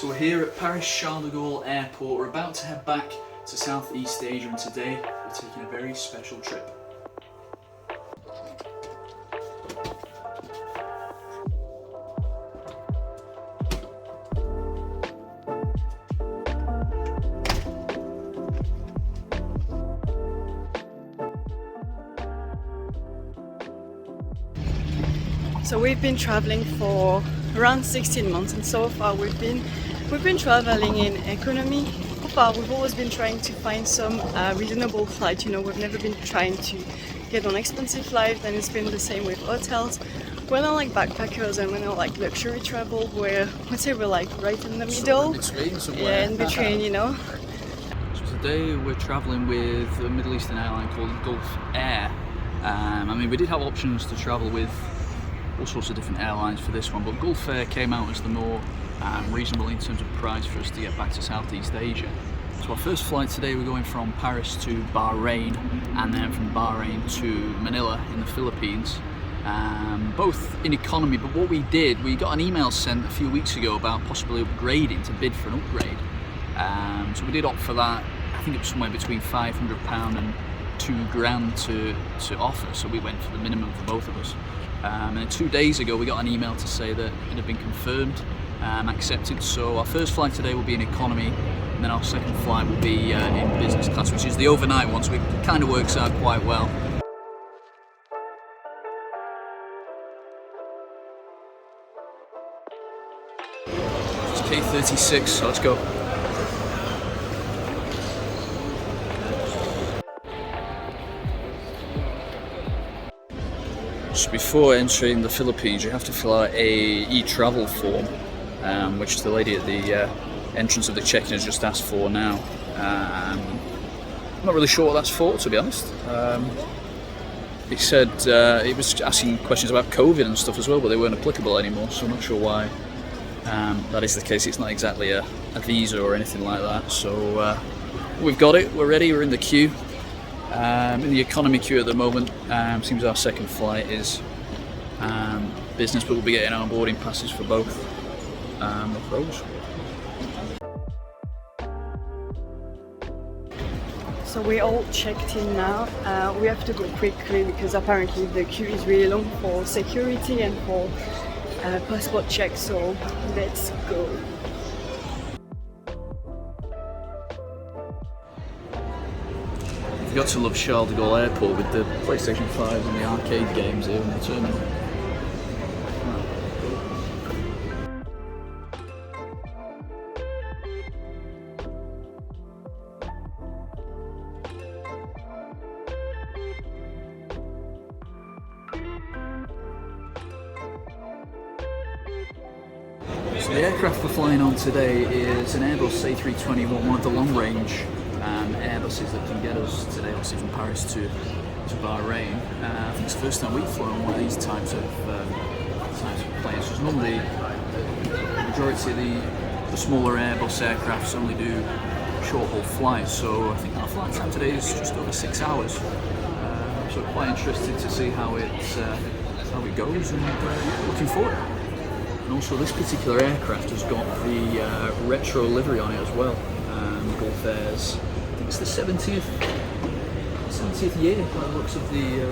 So we're here at Paris Charles de Gaulle Airport. We're about to head back to Southeast Asia, and today we're taking a very special trip. So we've been traveling for around 16 months, and so far we've been traveling in economy. So far we've always been trying to find some reasonable flight. You know, we've never been trying to get on expensive flights, and it's been the same with hotels. We're not like backpackers and we're not like luxury travel. We're like right in the middle. Yeah, in between, you know. So today we're traveling with a Middle Eastern airline called Gulf Air. I mean, we did have options to travel with all sorts of different airlines for this one, but Gulf Air came out as the more reasonable in terms of price for us to get back to Southeast Asia. So our first flight today, we're going from Paris to Bahrain, and then from Bahrain to Manila in the Philippines, both in economy. But what we did, we got an email sent a few weeks ago about possibly upgrading, to bid for an upgrade. So we did opt for that. I think it was somewhere between £500 and £2,000 to offer, so we went for the minimum for both of us. And then 2 days ago we got an email to say that it had been confirmed, accepted. So our first flight today will be in economy, and then our second flight will be in business class, which is the overnight one, so it kind of works out quite well. It's K36, so let's go. So before entering the Philippines, you have to fill out a e-travel form, which the lady at the entrance of the check-in has just asked for now. I'm not really sure what that's for, to be honest. It said it was asking questions about COVID and stuff as well, but they weren't applicable anymore, so I'm not sure why that is the case. It's not exactly a visa or anything like that. So we've got it, we're ready, we're in the queue. In the economy queue at the moment. Seems our second flight is business, but we'll be getting our boarding passes for both of those. So we all checked in now. We have to go quickly because apparently the queue is really long for security and for passport checks. So let's go. You've got to love Charles de Gaulle Airport with the PlayStation 5 and the arcade games here in the terminal. So the aircraft we're flying on today is an Airbus A321, one of the long-range Airbuses that can get us today, obviously from Paris to Bahrain. I think it's the first time we've flown one of these types of planes. Because normally the majority of the smaller Airbus aircrafts only do short-haul flights, so I think our flight time today is just over 6 hours. So quite interested to see how it goes, and looking forward. And also this particular aircraft has got the retro livery on it as well. Gulf Air's, I think it's the 70th year by the looks of the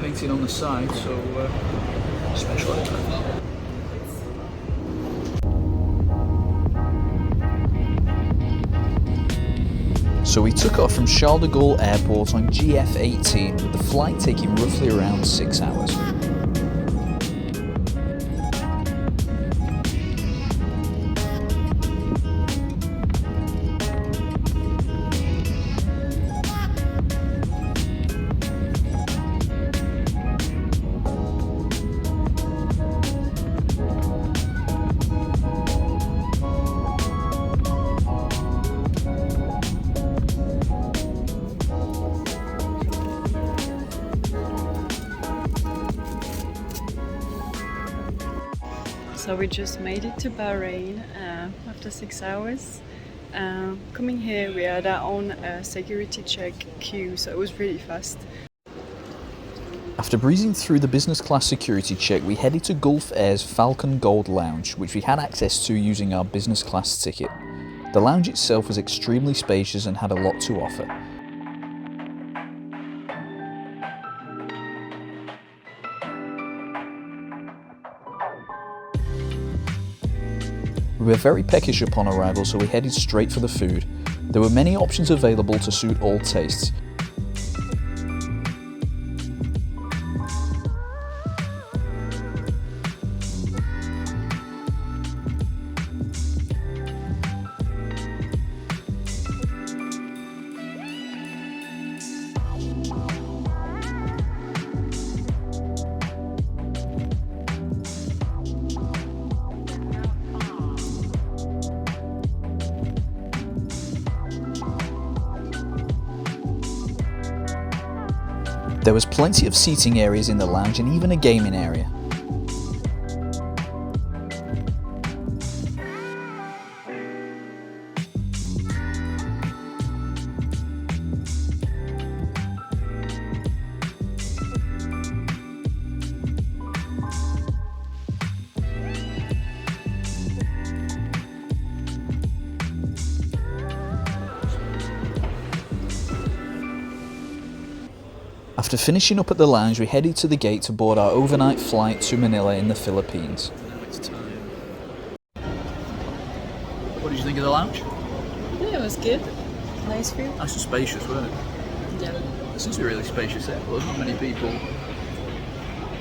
painting on the side, so special aircraft. So we took off from Charles de Gaulle Airport on GF18, with the flight taking roughly around 6 hours. So we just made it to Bahrain after 6 hours. Coming here, we had our own security check queue, so it was really fast. After breezing through the business class security check, we headed to Gulf Air's Falcon Gold Lounge, which we had access to using our business class ticket. The lounge itself was extremely spacious and had a lot to offer. We were very peckish upon arrival, so we headed straight for the food. There were many options available to suit all tastes. There was plenty of seating areas in the lounge and even a gaming area. After finishing up at the lounge, we headed to the gate to board our overnight flight to Manila in the Philippines. Now it's time. What did you think of the lounge? Yeah, it was good. Nice view. Nice and spacious, wasn't it? Yeah. It seems to be really spacious there. There's not many people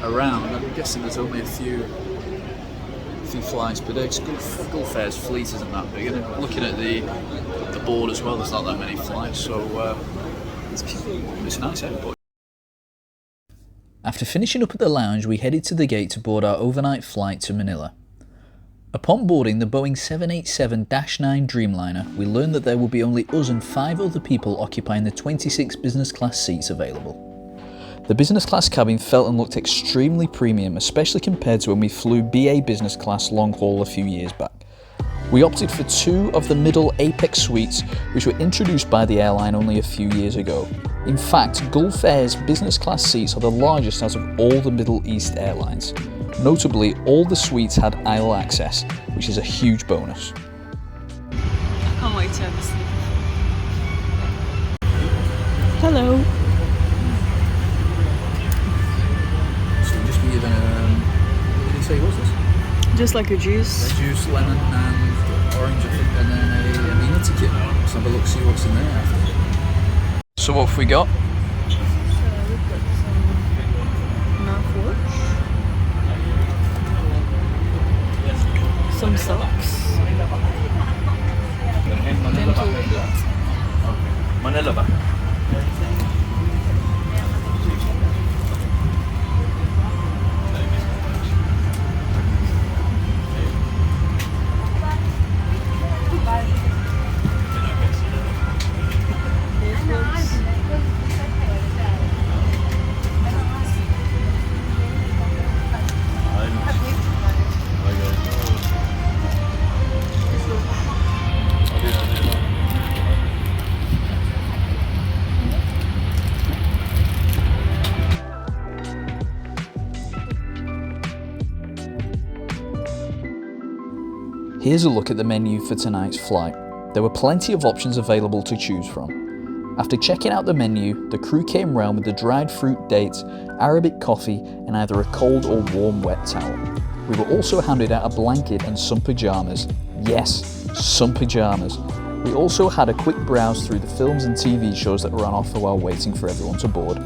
around. I'm guessing there's only a few flights per day. Gulf Air's fleet isn't that big. And looking at the board as well, there's not that many flights, so it's a nice airport. After finishing up at the lounge, we headed to the gate to board our overnight flight to Manila. Upon boarding the Boeing 787-9 Dreamliner, we learned that there would be only us and 5 other people occupying the 26 business class seats available. The business class cabin felt and looked extremely premium, especially compared to when we flew BA business class long haul a few years back. We opted for 2 of the middle Apex suites, which were introduced by the airline only a few years ago. In fact, Gulf Air's business class seats are the largest out of all the Middle East airlines. Notably, all the suites had aisle access, which is a huge bonus. I can't wait to have a sleep. Hello. So we'll just be given what did you say was this? Just like a juice. A juice, lemon and orange, I think, and then a meal ticket. Let's have a look, see what's in there after. So what have we got? So we've got some mouthwash, some socks, dental kit, Manila. Here's a look at the menu for tonight's flight. There were plenty of options available to choose from. After checking out the menu, the crew came round with the dried fruit dates, Arabic coffee, and either a cold or warm wet towel. We were also handed out a blanket and some pyjamas. Yes, some pyjamas. We also had a quick browse through the films and TV shows that were on offer while waiting for everyone to board.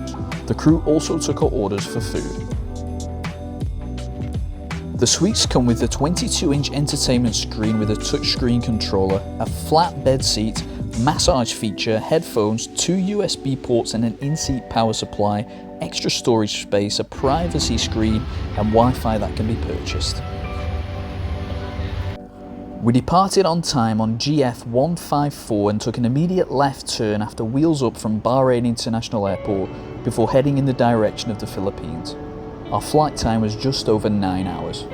The crew also took our orders for food. The suites come with a 22-inch entertainment screen with a touchscreen controller, a flat bed seat, massage feature, headphones, 2 USB ports and an in-seat power supply, extra storage space, a privacy screen and Wi-Fi that can be purchased. We departed on time on GF 154 and took an immediate left turn after wheels up from Bahrain International Airport before heading in the direction of the Philippines. Our flight time was just over 9 hours.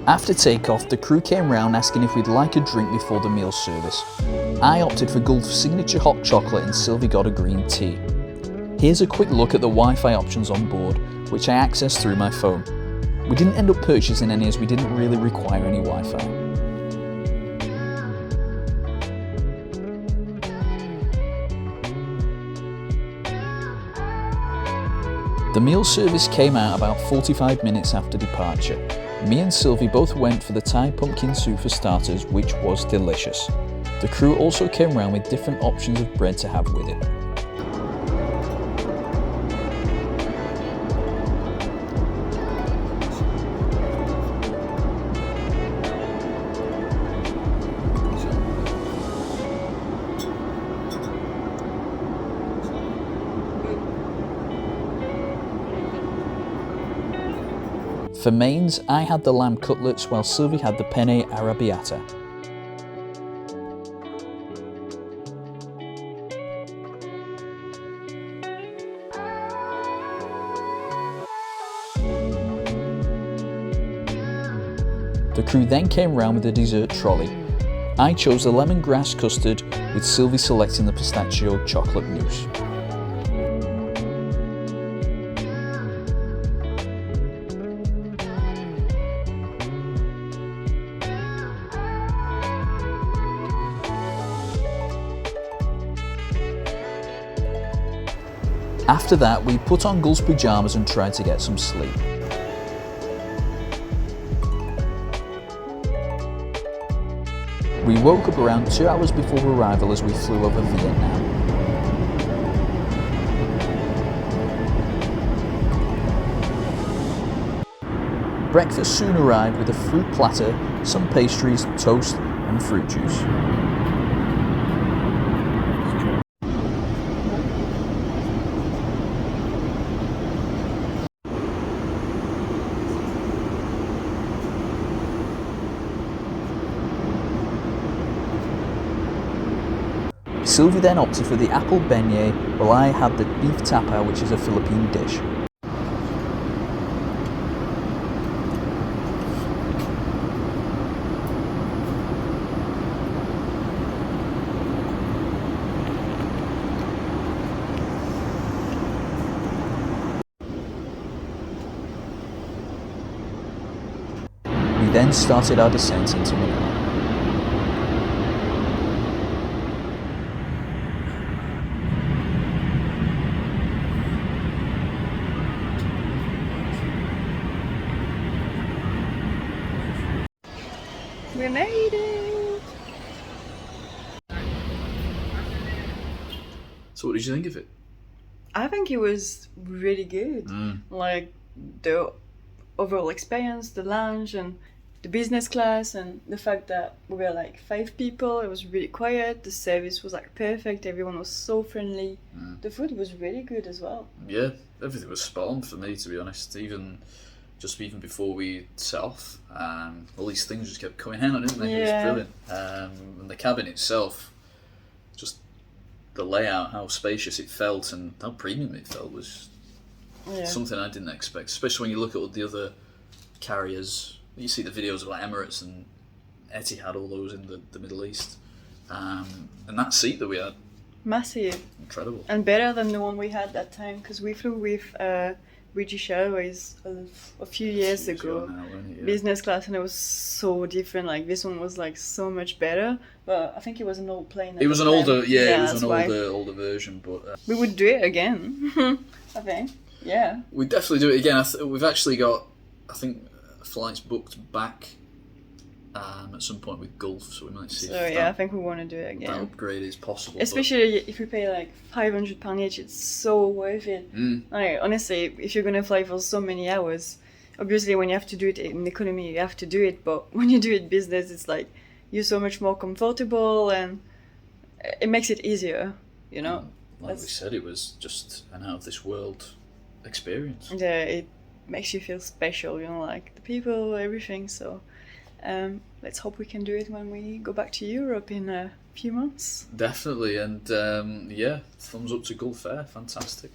After takeoff, the crew came round asking if we'd like a drink before the meal service. I opted for Gulf's signature hot chocolate and Sylvie got a green tea. Here's a quick look at the Wi-Fi options on board, which I accessed through my phone. We didn't end up purchasing any as we didn't really require any Wi-Fi. The meal service came out about 45 minutes after departure. Me and Sylvie both went for the Thai pumpkin soup for starters, which was delicious. The crew also came around with different options of bread to have with it. For mains, I had the lamb cutlets while Sylvie had the penne arrabbiata. The crew then came round with the dessert trolley. I chose the lemongrass custard, with Sylvie selecting the pistachio chocolate mousse. After that, we put on Gulf's pyjamas and tried to get some sleep. We woke up around 2 hours before arrival as we flew over Vietnam. Breakfast soon arrived with a fruit platter, some pastries, toast and fruit juice. Sylvie then opted for the apple beignet, while I had the beef tapa, which is a Philippine dish. We then started our descent into Manila. We made it! So what did you think of it? I think it was really good. Like the overall experience, the lounge and the business class, and the fact that we were like 5 people, it was really quiet, the service was like perfect, everyone was so friendly. The food was really good as well. Yeah, everything was spot on for me, to be honest. Even before we set off, all these things just kept coming out, didn't they? Yeah. It was brilliant. And the cabin itself, just the layout, how spacious it felt and how premium it felt was something I didn't expect, especially when you look at all the other carriers. You see the videos of like Emirates and Etihad, all those in the Middle East. And that seat that we had, Massive. incredible. And better than the one we had that time, because we flew with British Airways a few years ago, business class, and it was so different. Like this one was like so much better, but I think it was an old plane. It was an older, it was an why. older version, but we would do it again. I think, yeah. We'd definitely do it again. We've actually got, I think, flights booked back at some point with Gulf, so we might see. So yeah, I think we want to do it again. That upgrade is possible, especially if we pay like £500 each. It's so worth it. Like honestly, if you're gonna fly for so many hours, obviously when you have to do it in economy, you have to do it. But when you do it business, it's like you're so much more comfortable, and it makes it easier. You know. Like we said, it was just an out of this world experience. Yeah, it makes you feel special. You know, like the people, everything. So. Let's hope we can do it when we go back to Europe in a few months. Definitely, and yeah, thumbs up to Gulf Air, fantastic.